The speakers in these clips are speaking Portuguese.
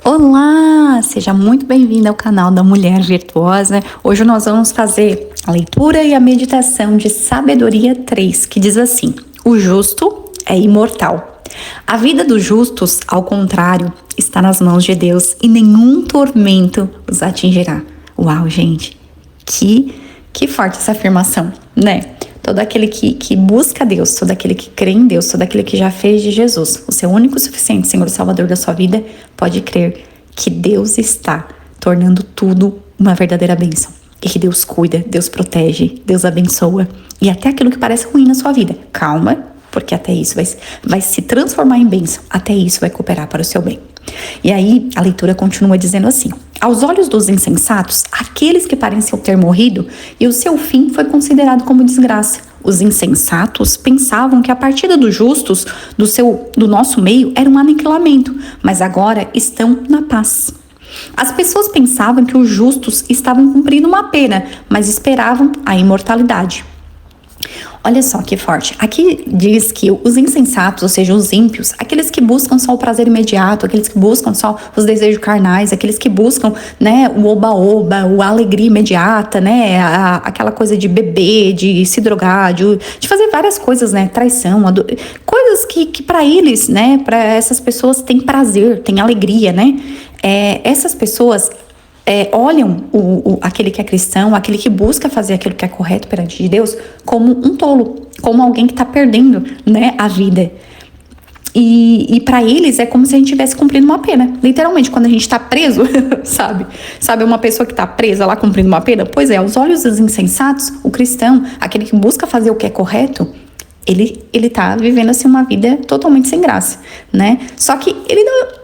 Olá, seja muito bem-vinda ao canal da Mulher Virtuosa. Hoje nós vamos fazer a leitura e a meditação de Sabedoria 3, que diz assim: o justo é imortal. A vida dos justos, ao contrário, está nas mãos de Deus e nenhum tormento os atingirá. Uau, gente, que forte essa afirmação, né? Todo aquele que busca Deus, todo aquele que crê em Deus, todo aquele que já fez de Jesus o seu único e suficiente Senhor e Salvador da sua vida, pode crer que Deus está tornando tudo uma verdadeira bênção. E que Deus cuida, Deus protege, Deus abençoa. E até aquilo que parece ruim na sua vida. Calma, porque até isso vai se transformar em bênção. Até isso vai cooperar para o seu bem. E aí a leitura continua dizendo assim: aos olhos dos insensatos, aqueles que parecem ter morrido, e o seu fim foi considerado como desgraça. Os insensatos pensavam que a partida dos justos do nosso meio era um aniquilamento, mas agora estão na paz. As pessoas pensavam que os justos estavam cumprindo uma pena, mas esperavam a imortalidade. Olha só que forte. Aqui diz que os insensatos, ou seja, os ímpios, aqueles que buscam só o prazer imediato, aqueles que buscam só os desejos carnais, aqueles que buscam, né, o oba-oba, a alegria imediata, né, aquela coisa de beber, de se drogar, de fazer várias coisas, né, traição, coisas que para eles, né, para essas pessoas tem prazer, tem alegria, né. Essas pessoas olham aquele que é cristão, aquele que busca fazer aquilo que é correto perante de Deus, como um tolo, como alguém que está perdendo, né, a vida. E para eles é como se a gente estivesse cumprindo uma pena. Literalmente, quando a gente está preso, sabe uma pessoa que está presa lá cumprindo uma pena? Pois é, aos olhos dos insensatos, o cristão, aquele que busca fazer o que é correto, ele tá vivendo assim uma vida totalmente sem graça, né? Só que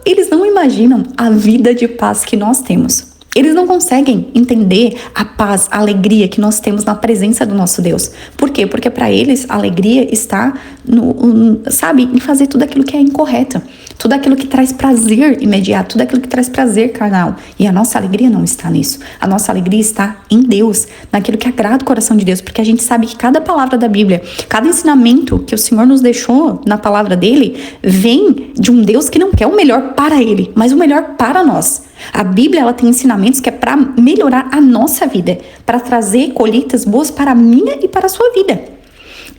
eles não imaginam a vida de paz que nós temos. Eles não conseguem entender a paz, a alegria que nós temos na presença do nosso Deus. Por quê? Porque para eles a alegria está em fazer tudo aquilo que é incorreto. Tudo aquilo que traz prazer imediato, tudo aquilo que traz prazer carnal. E a nossa alegria não está nisso. A nossa alegria está em Deus, naquilo que agrada o coração de Deus. Porque a gente sabe que cada palavra da Bíblia, cada ensinamento que o Senhor nos deixou na palavra dele, vem de um Deus que não quer o melhor para ele, mas o melhor para nós. A Bíblia, ela tem ensinamentos que é para melhorar a nossa vida, para trazer colheitas boas para a minha e para a sua vida.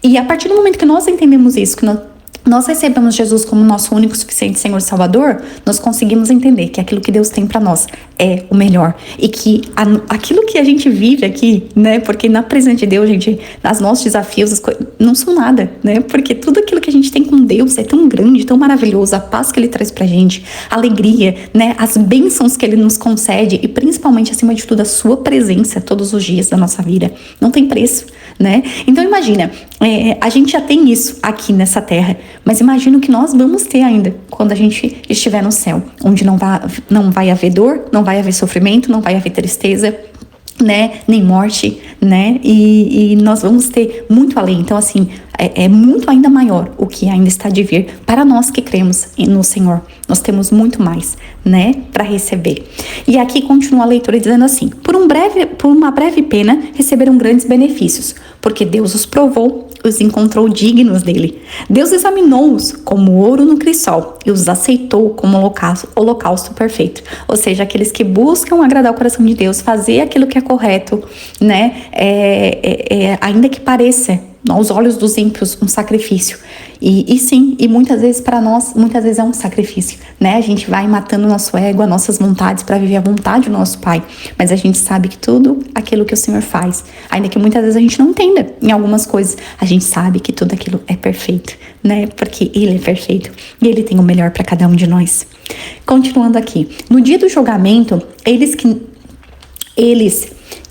E a partir do momento que nós entendemos isso, que nós recebemos Jesus como nosso único e suficiente Senhor e Salvador, nós conseguimos entender que aquilo que Deus tem para nós é o melhor. E que aquilo que a gente vive aqui, né? Porque na presença de Deus, gente, os nossos desafios não são nada, né? Porque tudo aquilo que a gente tem com Deus é tão grande, tão maravilhoso. A paz que Ele traz pra gente, a alegria, né? As bênçãos que Ele nos concede e principalmente, acima de tudo, a sua presença todos os dias da nossa vida. Não tem preço, né? Então imagina, a gente já tem isso aqui nessa terra, mas imagina o que nós vamos ter ainda quando a gente estiver no céu, onde não vai haver dor, não vai haver sofrimento, não vai haver tristeza, né, nem morte, né, e nós vamos ter muito além. Então assim, é muito ainda maior o que ainda está de vir para nós que cremos no Senhor. Nós temos muito mais, né, para receber. E aqui continua a leitura dizendo assim: por uma breve pena receberam grandes benefícios, porque Deus os provou, os encontrou dignos dele. Deus examinou-os como ouro no crisol e os aceitou como holocausto perfeito. Ou seja, aqueles que buscam agradar o coração de Deus, fazer aquilo que é correto, né, ainda que pareça aos olhos dos ímpios um sacrifício. E sim, e muitas vezes para nós, muitas vezes é um sacrifício, né? A gente vai matando o nosso ego, as nossas vontades para viver a vontade do nosso Pai. Mas a gente sabe que tudo aquilo que o Senhor faz, ainda que muitas vezes a gente não entenda em algumas coisas, a gente sabe que tudo aquilo é perfeito, né? Porque Ele é perfeito e Ele tem o melhor para cada um de nós. Continuando aqui, no dia do julgamento, eles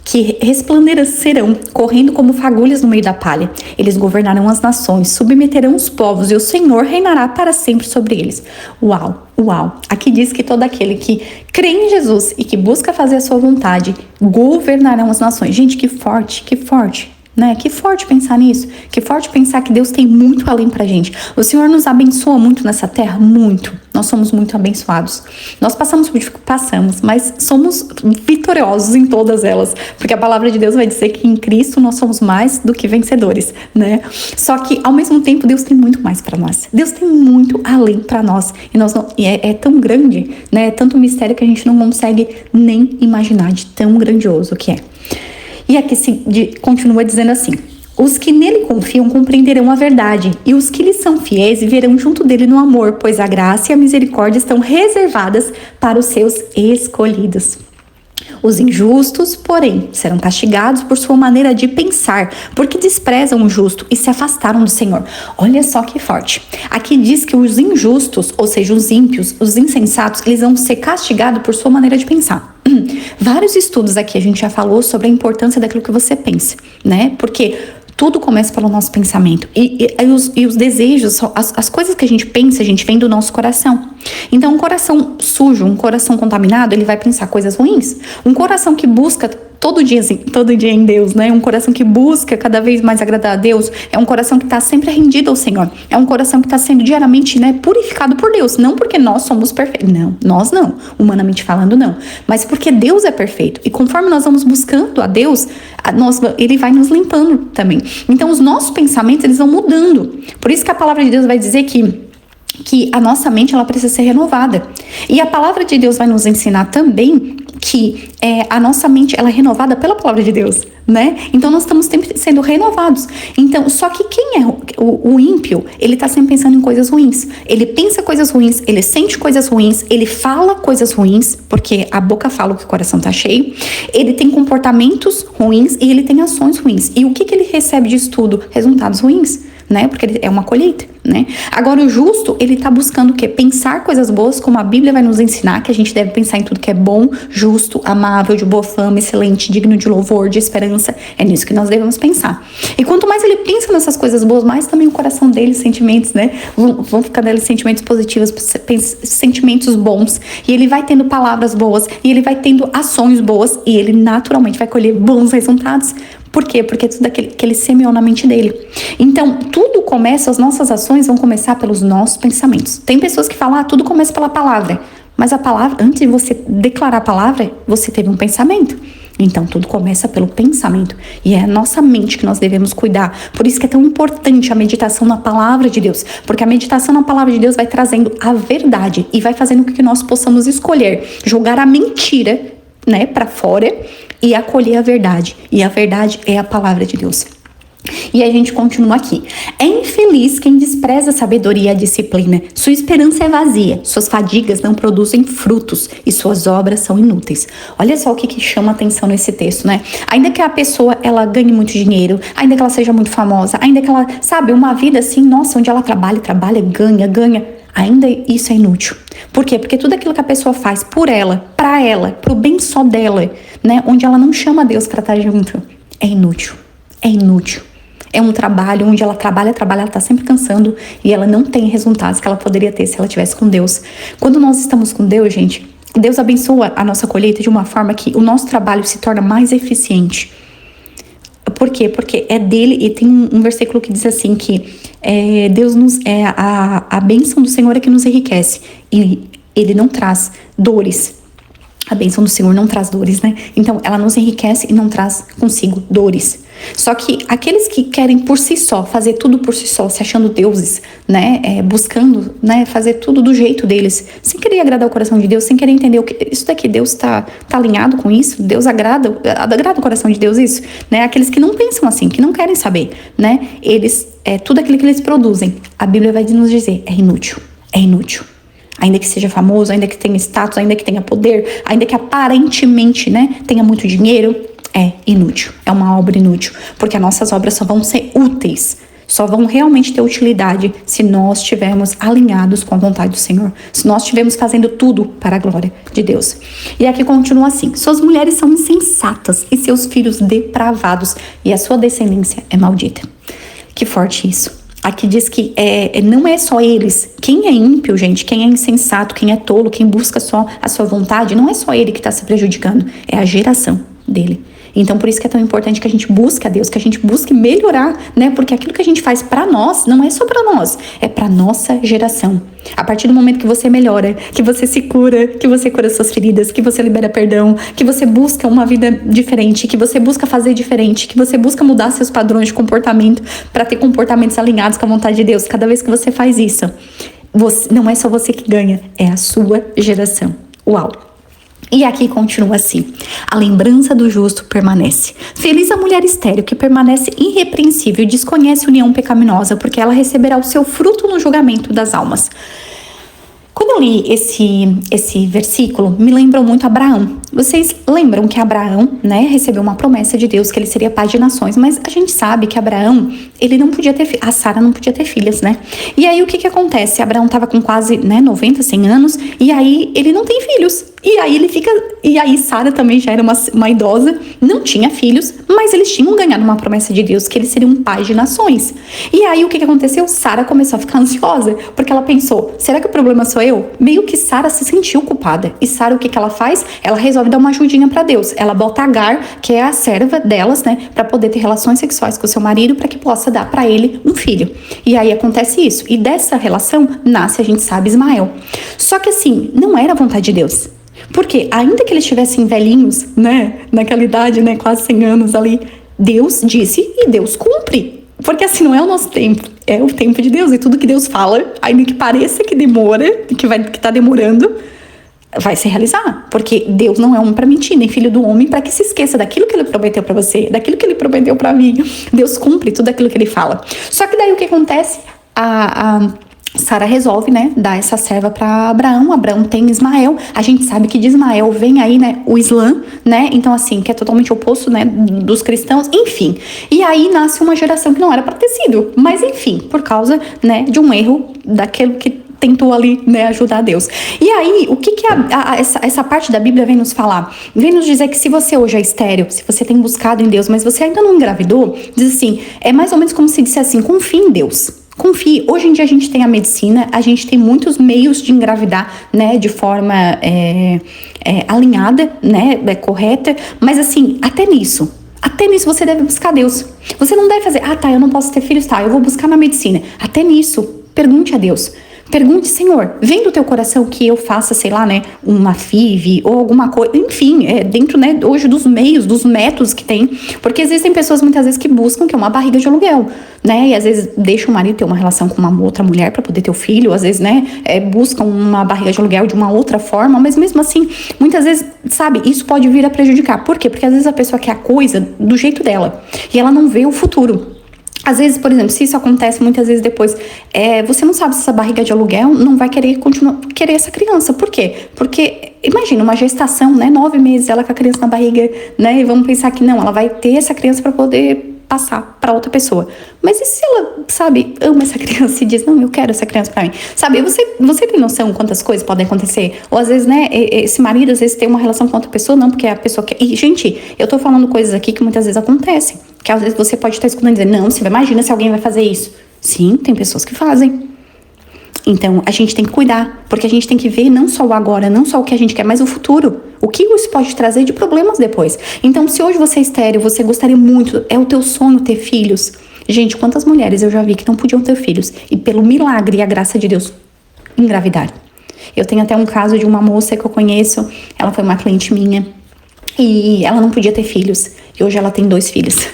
que resplandecerão, correndo como fagulhas no meio da palha. Eles governarão as nações, submeterão os povos, e o Senhor reinará para sempre sobre eles. Uau, uau. Aqui diz que todo aquele que crê em Jesus e que busca fazer a sua vontade, governarão as nações. Gente, que forte, né? Que forte pensar nisso, que forte pensar que Deus tem muito além pra gente. O Senhor nos abençoa muito nessa terra, muito. Nós somos muito abençoados. Nós passamos, mas somos vitoriosos em todas elas, porque a palavra de Deus vai dizer que em Cristo nós somos mais do que vencedores, né? Só que ao mesmo tempo Deus tem muito mais para nós. Deus tem muito além para nós e é tão grande, né? É tanto mistério que a gente não consegue nem imaginar de tão grandioso que é. E aqui continua dizendo assim: os que nele confiam compreenderão a verdade, e os que lhe são fiéis viverão junto dele no amor, pois a graça e a misericórdia estão reservadas para os seus escolhidos. Os injustos, porém, serão castigados por sua maneira de pensar, porque desprezam o justo e se afastaram do Senhor. Olha só que forte. Aqui diz que os injustos, ou seja, os ímpios, os insensatos, eles vão ser castigados por sua maneira de pensar. Vários estudos aqui a gente já falou sobre a importância daquilo que você pensa, né? Porque tudo começa pelo nosso pensamento. E os desejos, as coisas que a gente pensa, a gente vem do nosso coração. Então, um coração sujo, um coração contaminado, ele vai pensar coisas ruins. Um coração que busca todo dia em Deus, né? Um coração que busca cada vez mais agradar a Deus. É um coração que está sempre rendido ao Senhor. É um coração que está sendo diariamente, né, purificado por Deus. Não porque nós somos perfeitos. Não, nós não. Humanamente falando, não. Mas porque Deus é perfeito. E conforme nós vamos buscando a Deus, Ele vai nos limpando também. Então, os nossos pensamentos, eles vão mudando. Por isso que a palavra de Deus vai dizer que a nossa mente, ela precisa ser renovada. E a palavra de Deus vai nos ensinar também que a nossa mente, ela é renovada pela palavra de Deus, né? Então, nós estamos sempre sendo renovados. Então, só que quem é o ímpio, ele tá sempre pensando em coisas ruins. Ele pensa coisas ruins, ele sente coisas ruins, ele fala coisas ruins, porque a boca fala o que o coração tá cheio. Ele tem comportamentos ruins e ele tem ações ruins. E o que ele recebe disso tudo? Resultados ruins, né? Porque é uma colheita, né? Agora, o justo, ele tá buscando o quê? Pensar coisas boas, como a Bíblia vai nos ensinar, que a gente deve pensar em tudo que é bom, justo, amável, de boa fama, excelente, digno de louvor, de esperança. É nisso que nós devemos pensar. E quanto mais ele pensa nessas coisas boas, mais também o coração dele, sentimentos, né? Vão ficar nele sentimentos positivos, sentimentos bons. E ele vai tendo palavras boas, e ele vai tendo ações boas, e ele naturalmente vai colher bons resultados. Por quê? Porque tudo aquilo que ele semeou na mente dele. Então, tudo começa, as nossas ações vão começar pelos nossos pensamentos. Tem pessoas que falam, tudo começa pela palavra. Mas a palavra, antes de você declarar a palavra, você teve um pensamento. Então, tudo começa pelo pensamento. E é a nossa mente que nós devemos cuidar. Por isso que é tão importante a meditação na palavra de Deus. Porque a meditação na palavra de Deus vai trazendo a verdade e vai fazendo com que nós possamos escolher, jogar a mentira, né, para fora e acolher a verdade. E a verdade é a palavra de Deus. E a gente continua aqui. É infeliz quem despreza a sabedoria e a disciplina. Sua esperança é vazia, suas fadigas não produzem frutos e suas obras são inúteis. Olha só o que chama atenção nesse texto, né? Ainda que a pessoa, ela ganhe muito dinheiro, ainda que ela seja muito famosa, ainda que ela, sabe, uma vida assim, nossa, onde ela trabalha, ganha, ainda isso é inútil. Por quê? Porque tudo aquilo que a pessoa faz por ela, pra ela, pro bem só dela, né? Onde ela não chama Deus pra estar junto, é inútil. É inútil. É um trabalho onde ela trabalha, ela tá sempre cansando e ela não tem resultados que ela poderia ter se ela estivesse com Deus. Quando nós estamos com Deus, gente, Deus abençoa a nossa colheita de uma forma que o nosso trabalho se torna mais eficiente. Por quê? Porque é dele, e tem um versículo que diz assim que Deus a bênção do Senhor é que nos enriquece e ele não traz dores. A bênção do Senhor não traz dores, né? Então, ela nos enriquece e não traz consigo dores. Só que aqueles que querem por si só, fazer tudo por si só, se achando deuses, né? Buscando, né? Fazer tudo do jeito deles, sem querer agradar o coração de Deus, sem querer entender o que isso daqui, Deus tá alinhado com isso, Deus agrada o coração de Deus isso, né? Aqueles que não pensam assim, que não querem saber, né? Eles, tudo aquilo que eles produzem, a Bíblia vai nos dizer, é inútil. Ainda que seja famoso, ainda que tenha status, ainda que tenha poder, ainda que aparentemente, né, tenha muito dinheiro, é inútil. É uma obra inútil. Porque as nossas obras só vão ser úteis, só vão realmente ter utilidade se nós estivermos alinhados com a vontade do Senhor. Se nós estivermos fazendo tudo para a glória de Deus. E aqui continua assim. Suas mulheres são insensatas e seus filhos depravados e a sua descendência é maldita. Que forte isso. Aqui diz que não é só eles. Quem é ímpio, gente, quem é insensato, quem é tolo, quem busca só a sua vontade, não é só ele que está se prejudicando, é a geração dele. Então, por isso que é tão importante que a gente busque a Deus, que a gente busque melhorar, né? Porque aquilo que a gente faz pra nós, não é só pra nós, é pra nossa geração. A partir do momento que você melhora, que você se cura, que você cura suas feridas, que você libera perdão, que você busca uma vida diferente, que você busca fazer diferente, que você busca mudar seus padrões de comportamento pra ter comportamentos alinhados com a vontade de Deus. Cada vez que você faz isso, não é só você que ganha, é a sua geração. Uau! E aqui continua assim: a lembrança do justo permanece. Feliz a mulher estéril que permanece irrepreensível e desconhece união pecaminosa, porque ela receberá o seu fruto no julgamento das almas. Quando eu li esse versículo, me lembrou muito Abraão. Vocês lembram que Abraão, né, recebeu uma promessa de Deus que ele seria pai de nações, mas a gente sabe que Abraão, ele não podia ter, a Sara não podia ter filhas, né? E aí o que acontece? Abraão estava com quase, 90, 100 anos, e aí ele não tem filhos. E aí Sara também já era uma idosa, não tinha filhos, mas eles tinham ganhado uma promessa de Deus que eles seriam pai de nações. E aí o que aconteceu? Sara começou a ficar ansiosa, porque ela pensou, será que o problema sou eu? Meio que Sara se sentiu culpada. E Sara, o que ela faz? Ela resolve dar uma ajudinha pra Deus. Ela bota Agar, que é a serva delas, né, pra poder ter relações sexuais com o seu marido, pra que possa dar pra ele um filho. E aí acontece isso. E dessa relação nasce, a gente sabe, Ismael. Só que assim, não era a vontade de Deus. Porque ainda que eles estivessem velhinhos, né, naquela idade, né, quase 100 anos ali, Deus disse e Deus cumpre. Porque assim, não é o nosso tempo, é o tempo de Deus. E tudo que Deus fala, ainda que pareça que demora, que tá demorando, vai se realizar. Porque Deus não é homem para mentir, nem filho do homem para que se esqueça daquilo que ele prometeu para você, daquilo que ele prometeu para mim. Deus cumpre tudo aquilo que ele fala. Só que daí o que acontece? Sara resolve, né, dar essa serva para Abraão. Abraão tem Ismael. A gente sabe que de Ismael vem aí, né, o Islã, né? Então, assim, que é totalmente oposto, né, dos cristãos. Enfim. E aí nasce uma geração que não era para ter sido. Mas, enfim, por causa, né, de um erro daquele que tentou ali, né, ajudar Deus. E aí, o que essa parte da Bíblia vem nos falar? Vem nos dizer que se você hoje é estéril, se você tem buscado em Deus, mas você ainda não engravidou, diz assim, é mais ou menos como se disse assim, confie em Deus. Confie. Hoje em dia a gente tem a medicina, a gente tem muitos meios de engravidar, né, de forma alinhada, né, correta, mas assim, até nisso você deve buscar Deus. Você não deve fazer, eu não posso ter filhos, eu vou buscar na medicina. Até nisso, pergunte a Deus. Pergunte, Senhor, vem do teu coração que eu faça, sei lá, né, uma FIV ou alguma coisa, enfim, dentro, né, hoje dos meios, dos métodos que tem, porque existem pessoas muitas vezes que buscam que é uma barriga de aluguel, né, e às vezes deixa o marido ter uma relação com uma outra mulher para poder ter o filho, às vezes, né, buscam uma barriga de aluguel de uma outra forma, mas mesmo assim, muitas vezes, sabe, isso pode vir a prejudicar. Por quê? Porque às vezes a pessoa quer a coisa do jeito dela e ela não vê o futuro. Às vezes, por exemplo, se isso acontece muitas vezes depois, você não sabe se essa barriga de aluguel não vai querer essa criança. Por quê? Porque, imagina, uma gestação, né, 9 meses, ela com a criança na barriga, né, e vamos pensar que não, ela vai ter essa criança para poder passar para outra pessoa. Mas e se ela, sabe, ama essa criança e diz, não, eu quero essa criança para mim? Sabe, você tem noção quantas coisas podem acontecer? Ou às vezes, né, esse marido às vezes tem uma relação com outra pessoa, não, porque a pessoa quer... E, gente, eu tô falando coisas aqui que muitas vezes acontecem. Que às vezes você pode estar escutando e dizer, não, você imagina se alguém vai fazer isso. Sim, tem pessoas que fazem. Então, a gente tem que cuidar, porque a gente tem que ver não só o agora, não só o que a gente quer, mas o futuro. O que isso pode trazer de problemas depois. Então, se hoje você é estéril, você gostaria muito, é o teu sonho ter filhos. Gente, quantas mulheres eu já vi que não podiam ter filhos e pelo milagre e a graça de Deus engravidaram. Eu tenho até um caso de uma moça que eu conheço, ela foi uma cliente minha e ela não podia ter filhos. E hoje ela tem 2 filhos.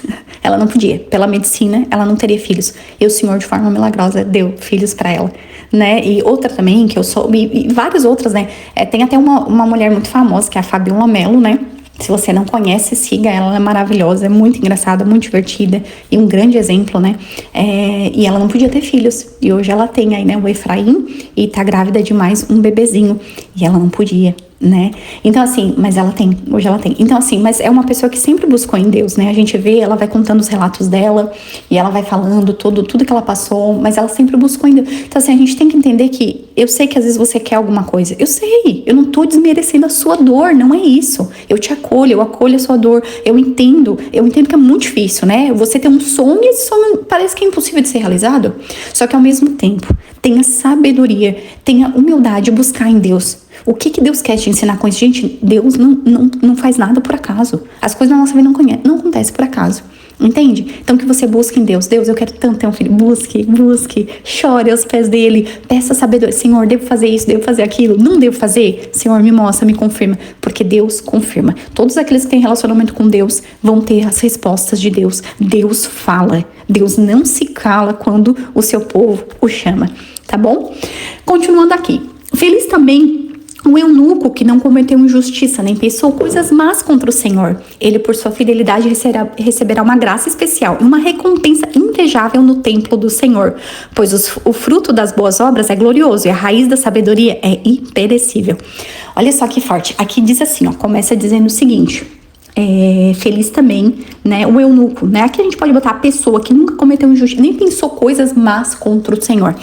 Ela não podia. Pela medicina, ela não teria filhos. E o Senhor, de forma milagrosa, deu filhos pra ela, né? E outra também, que eu soube, e várias outras, né? Tem até uma mulher muito famosa, que é a Fabiola Mello, né? Se você não conhece, siga ela, ela é maravilhosa, é muito engraçada, muito divertida e um grande exemplo, né? E ela não podia ter filhos. E hoje ela tem aí, né, o Efraim e tá grávida de mais um bebezinho. E ela não podia, né? Então assim, mas ela tem, hoje ela tem. Então assim, mas é uma pessoa que sempre buscou em Deus, né? A gente vê, ela vai contando os relatos dela e ela vai falando tudo que ela passou, mas ela sempre buscou em Deus. Então assim, a gente tem que entender que, eu sei que às vezes você quer alguma coisa, eu sei, eu não tô desmerecendo a sua dor, não é isso. Eu te acolho, eu acolho a sua dor, eu entendo que é muito difícil, né? Você tem um sonho e esse sonho parece que é impossível de ser realizado, só que ao mesmo tempo, tenha sabedoria, tenha humildade, buscar em Deus. O que Deus quer te ensinar com isso? Gente, Deus não faz nada por acaso. As coisas na nossa vida não acontecem por acaso. Entende? Então que você busque em Deus. Deus, eu quero tanto ter um filho. Busque. Chore aos pés dele. Peça sabedoria. Senhor, devo fazer isso, devo fazer aquilo. Não devo fazer? Senhor, me mostra, me confirma. Porque Deus confirma. Todos aqueles que têm relacionamento com Deus vão ter as respostas de Deus. Deus fala. Deus não se cala quando o seu povo o chama. Tá bom? Continuando aqui. Feliz também o eunuco que não cometeu injustiça, nem pensou coisas más contra o Senhor. Ele, por sua fidelidade, receberá uma graça especial e uma recompensa invejável no templo do Senhor. Pois o fruto das boas obras é glorioso e a raiz da sabedoria é imperecível. Olha só que forte. Aqui diz assim, ó, começa dizendo o seguinte... feliz também, né, o eunuco, né? Aqui a gente pode botar a pessoa que nunca cometeu injustiça, nem pensou coisas más contra o Senhor.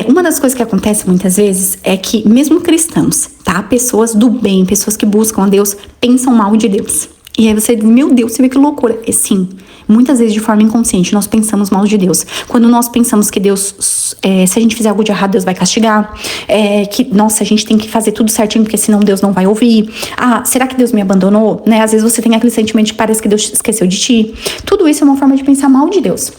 Uma das coisas que acontece muitas vezes é que mesmo cristãos, tá? Pessoas do bem, pessoas que buscam a Deus, pensam mal de Deus. E aí você diz, meu Deus, você vê que loucura. Sim, muitas vezes de forma inconsciente nós pensamos mal de Deus. Quando nós pensamos que Deus, se a gente fizer algo de errado, Deus vai castigar. Que, nossa, a gente tem que fazer tudo certinho, porque senão Deus não vai ouvir. Ah, será que Deus me abandonou? Né? Às vezes você tem aquele sentimento que parece que Deus esqueceu de ti. Tudo isso é uma forma de pensar mal de Deus.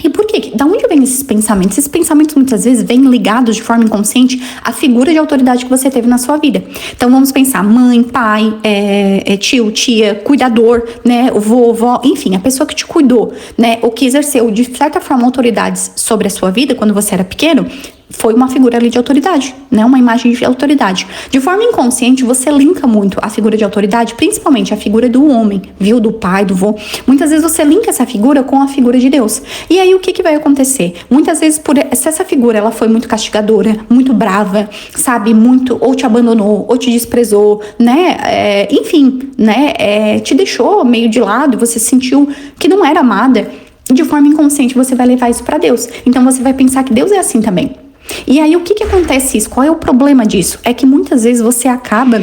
E por quê? Da onde vem esses pensamentos? Esses pensamentos muitas vezes vêm ligados de forma inconsciente à figura de autoridade que você teve na sua vida. Então vamos pensar mãe, pai, tio, tia, cuidador, né, vovó, enfim, a pessoa que te cuidou, né, ou que exerceu de certa forma autoridades sobre a sua vida quando você era pequeno, foi uma figura ali de autoridade, né? Uma imagem de autoridade. De forma inconsciente, você linka muito a figura de autoridade, principalmente a figura do homem, viu? Do pai, do vô. Muitas vezes você linka essa figura com a figura de Deus. E aí, o que vai acontecer? Muitas vezes, se essa figura ela foi muito castigadora, muito brava, sabe? Muito, ou te abandonou, ou te desprezou, né? Enfim, né? Te deixou meio de lado, você sentiu que não era amada. De forma inconsciente, você vai levar isso pra Deus. Então, você vai pensar que Deus é assim também. E aí, o que acontece isso? Qual é o problema disso? É que muitas vezes você acaba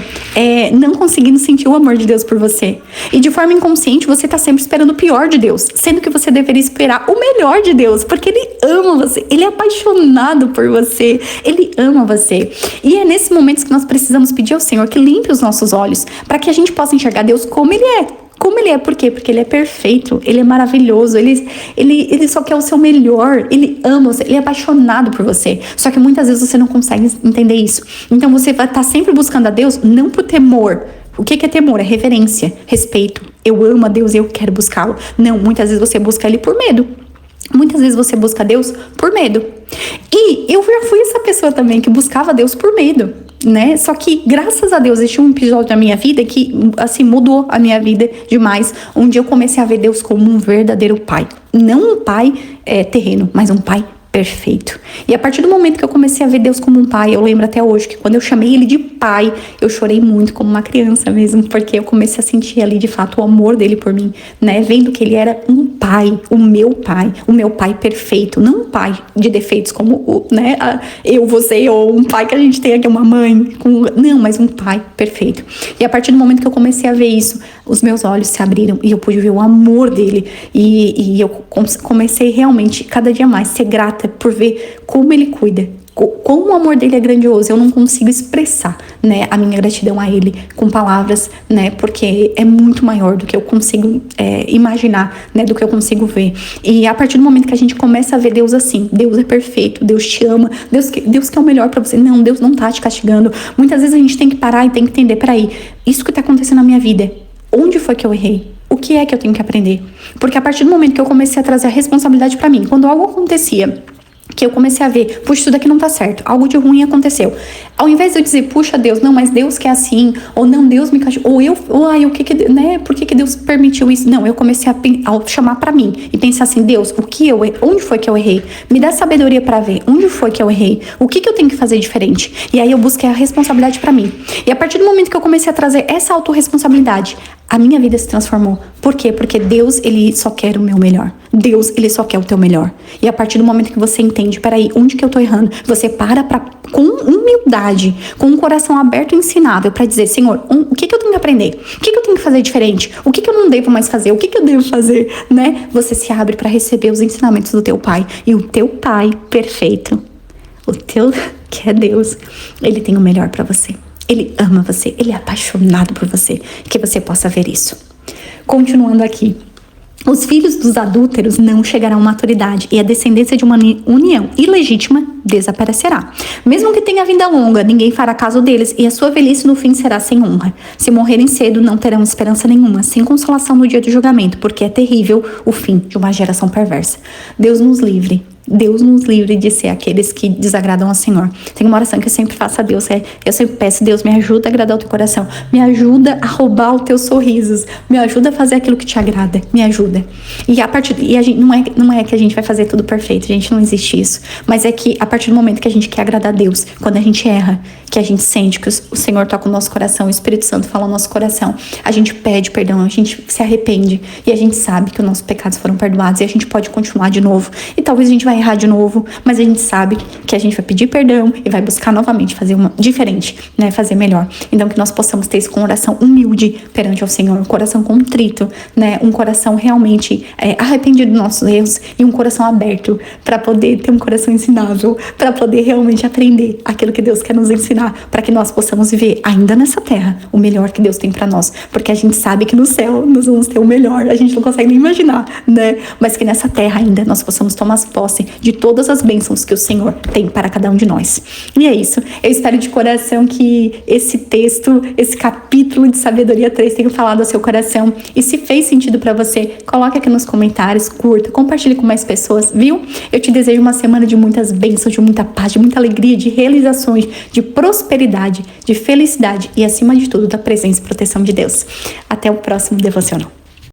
não conseguindo sentir o amor de Deus por você. E de forma inconsciente, você tá sempre esperando o pior de Deus. Sendo que você deveria esperar o melhor de Deus. Porque Ele ama você. Ele é apaixonado por você. Ele ama você. E é nesses momentos que nós precisamos pedir ao Senhor que limpe os nossos olhos. Para que a gente possa enxergar Deus como Ele é. Como Ele é, por quê? Porque Ele é perfeito, Ele é maravilhoso, Ele só quer o seu melhor, Ele ama você, Ele é apaixonado por você. Só que muitas vezes você não consegue entender isso. Então você vai estar sempre buscando a Deus, não por temor. O que é temor? É reverência, respeito. Eu amo a Deus e eu quero buscá-lo. Não, muitas vezes você busca Ele por medo. Muitas vezes você busca Deus por medo. E eu já fui essa pessoa também que buscava Deus por medo, né? Só que, graças a Deus, existe um episódio da minha vida que, assim, mudou a minha vida demais. Onde eu comecei a ver Deus como um verdadeiro pai. Não um pai terreno, mas um pai perfeito. E a partir do momento que eu comecei a ver Deus como um pai, eu lembro até hoje que quando eu chamei Ele de pai, eu chorei muito como uma criança mesmo, porque eu comecei a sentir ali de fato o amor dele por mim, né? Vendo que Ele era um pai, o meu pai perfeito, não um pai de defeitos como né, você, ou um pai que a gente tem aqui, uma mãe, não, mas um pai perfeito. E a partir do momento que eu comecei a ver isso, os meus olhos se abriram e eu pude ver o amor dele, e eu comecei realmente cada dia mais a ser grata por ver como Ele cuida, como o amor dele é grandioso. Eu não consigo expressar, né, a minha gratidão a Ele com palavras, né, porque é muito maior do que eu consigo imaginar, né, do que eu consigo ver. E a partir do momento que a gente começa a ver Deus assim, Deus é perfeito, Deus te ama, Deus quer o melhor pra você. Não, Deus não tá te castigando. Muitas vezes a gente tem que parar e tem que entender, peraí, isso que tá acontecendo na minha vida, onde foi que eu errei? O que é que eu tenho que aprender? Porque a partir do momento que eu comecei a trazer a responsabilidade pra mim, quando algo acontecia, que eu comecei a ver, puxa, isso daqui não tá certo, algo de ruim aconteceu. Ao invés de eu dizer, puxa, Deus, não, mas Deus quer assim, ou não, Deus me castigou, né, por que Deus permitiu isso? Não, eu comecei a chamar pra mim e pensar assim, Deus, onde foi que eu errei? Me dá sabedoria pra ver, onde foi que eu errei? O que eu tenho que fazer diferente? E aí eu busquei a responsabilidade pra mim. E a partir do momento que eu comecei a trazer essa autorresponsabilidade, a minha vida se transformou. Por quê? Porque Deus, Ele só quer o meu melhor. Deus, Ele só quer o teu melhor. E a partir do momento que você entende, peraí, onde que eu tô errando? Você com humildade, com um coração aberto e ensinável pra dizer, Senhor, o que eu tenho que aprender? O que eu tenho que fazer diferente? O que eu não devo mais fazer? O que eu devo fazer? Né? Você se abre pra receber os ensinamentos do teu Pai. E o teu Pai perfeito o teu que é Deus, ele tem o melhor para você. Ele ama você, ele é apaixonado por você, que você possa ver isso. Continuando aqui. Os filhos dos adúlteros não chegarão à maturidade e a descendência de uma união ilegítima desaparecerá. Mesmo que tenha vida longa, ninguém fará caso deles e a sua velhice no fim será sem honra. Se morrerem cedo, não terão esperança nenhuma, sem consolação no dia do julgamento, porque é terrível o fim de uma geração perversa. Deus nos livre. Deus nos livre de ser aqueles que desagradam ao Senhor. Tem uma oração que eu sempre faço a Deus, eu sempre peço: Deus, me ajuda a agradar o teu coração, me ajuda a roubar os teus sorrisos, me ajuda a fazer aquilo que te agrada, me ajuda. E a gente, não é que a gente vai fazer tudo perfeito, gente, não existe isso, mas é que a partir do momento que a gente quer agradar a Deus, quando a gente erra, que a gente sente que o Senhor toca o nosso coração, o Espírito Santo fala no nosso coração, a gente pede perdão, a gente se arrepende e a gente sabe que os nossos pecados foram perdoados e a gente pode continuar de novo. E talvez a gente vai errar de novo, mas a gente sabe que a gente vai pedir perdão e vai buscar novamente fazer uma diferente, né, fazer melhor. Então que nós possamos ter esse coração humilde perante ao Senhor, um coração contrito, né, um coração realmente arrependido dos nossos erros e um coração aberto para poder ter um coração ensinável, para poder realmente aprender aquilo que Deus quer nos ensinar, para que nós possamos viver ainda nessa terra o melhor que Deus tem para nós, porque a gente sabe que no céu nós vamos ter o melhor, a gente não consegue nem imaginar, né, mas que nessa terra ainda nós possamos tomar posse de todas as bênçãos que o Senhor tem para cada um de nós. E é isso. Eu espero de coração que esse texto, esse capítulo de Sabedoria 3 tenha falado ao seu coração. E se fez sentido para você, coloque aqui nos comentários, curta, compartilhe com mais pessoas, viu? Eu te desejo uma semana de muitas bênçãos, de muita paz, de muita alegria, de realizações, de prosperidade, de felicidade e, acima de tudo, da presença e proteção de Deus. Até o próximo devocional.